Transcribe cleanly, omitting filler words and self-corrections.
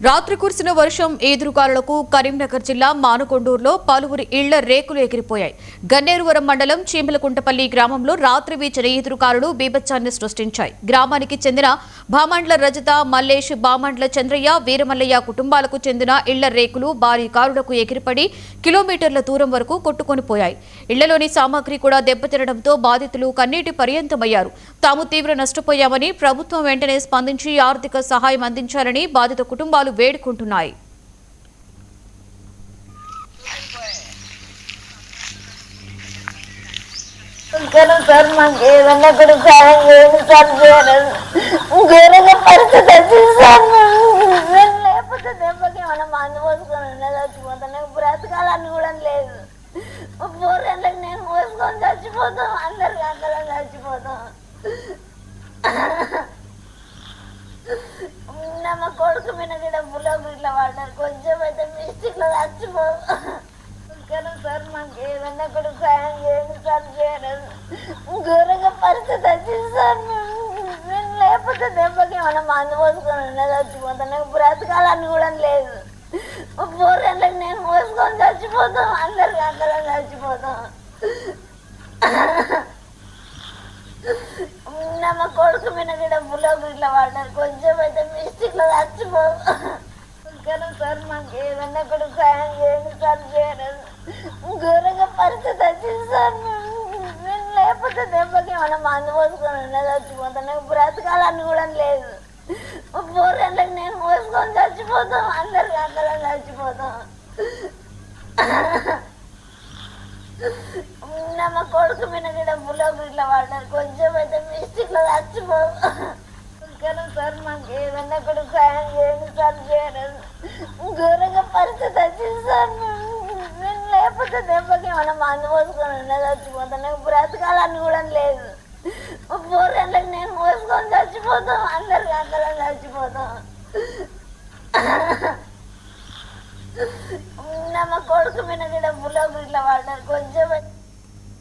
రాత్రి కురిసిన వర్షం ఈదురుగాలులకు కరీంనగర్ జిల్లా మానకొండూరులో పలువురి ఇళ్ల రేకులు ఎగిరిపోయాయి. గన్నేరువరం మండలం చీమలకుంటపల్లి గ్రామంలో రాత్రి వీచిన ఈదురుగాలులు బీభత్సాన్ని సృష్టించాయి. గ్రామానికి చెందిన భామండ్ల రజత, మల్లేష్, భామండ్ల చంద్రయ్య, వీరమల్లయ్య కుటుంబాలకు చెందిన ఇళ్ల రేకులు భారీ గాలులకు ఎగిరిపడి కిలోమీటర్ల దూరం వరకు కొట్టుకొని పోయాయి. ఇళ్లలోని సామాగ్రి కూడా దెబ్బతినడంతో బాధితులు కన్నీటి పర్యంతమయ్యారు. తాము తీవ్ర నష్టపోయామని, ప్రభుత్వం వెంటనే స్పందించి ఆర్థిక సహాయం అందించాలని బాధిత కుటుంబాలు వేడుకుంటున్నాయి. సార్ మాకు ఏదన్నా కూడా సాయం చేయండి సార్. ఘోరంగా పరిస్థితి వచ్చింది సార్. నేను లేకపోతే దెబ్బకి ఏమైనా మందు పోసుకొని చచ్చిపోతాను. బ్రతకాలని కూడా లేదు. 4 గంటలకు నేను పోసుకొని చచ్చిపోతాం. అందరికి అందరం చచ్చిపోతాం. మా కొడుకు మీద కూడా బుల్లకి ఇట్లా పడ్డారు. కొంచెం అయితే మిస్టేక్ లో చచ్చిపో సార్. మాకు ఏదన్నా కూడా సాయం చేయండి సార్. ఘోరంగా పరిస్థితి వచ్చింది సార్. నేను లేకపోతే దెబ్బకి ఏమైనా మందు పోసుకొని చచ్చిపోతాను. బ్రతకాలని కూడా లేదు. 4 గంటలకు నేను పోసుకొని చచ్చిపోతాం. అందరికి అందరం చచ్చిపోతాం. మా కొడుకు మీద కూడా బుల్లకి ఇట్లా పడ్డారు. కొంచెం అయితే మిస్టేక్ లో చచ్చిపో సార్. మాకు ఏదన్నా కూడా సాయం చేయండి సార్. ఘోరంగా పరిస్థితి వచ్చింది సార్. నేను లేకపోతే దెబ్బకి ఏమైనా మందు పోసుకొని చచ్చిపోతాను. బ్రతకాలని కూడా లేదు. 4 గంటలకు నేను పోసుకొని చచ్చిపోతాం. అందరికి అందరం చచ్చిపోతాం. మా కొడుకు మీద కూడా బుల్లకి ఇట్లా పడ్డారు. కొంచెం అయితే మిస్టేక్ లో చచ్చిపో సార్. మాకు ఏదన్నా కూడా సాయం చేయండి సార్. ఘోరంగా పరిస్థితి వచ్చింది సార్. నేను లేకపోతే దెబ్బకి ఏమైనా మందు పోసుకొని చచ్చిపోతాను. బ్రతకాలని కూడా లేదు. 4 గంటలకు నేను పోసుకొని చచ్చిపోతాం. అందరికి అందరం చచ్చిపోతాం. మా కొడుకు మీద కూడా బుల్లకి ఇట్లా పడ్డారు. కొంచెం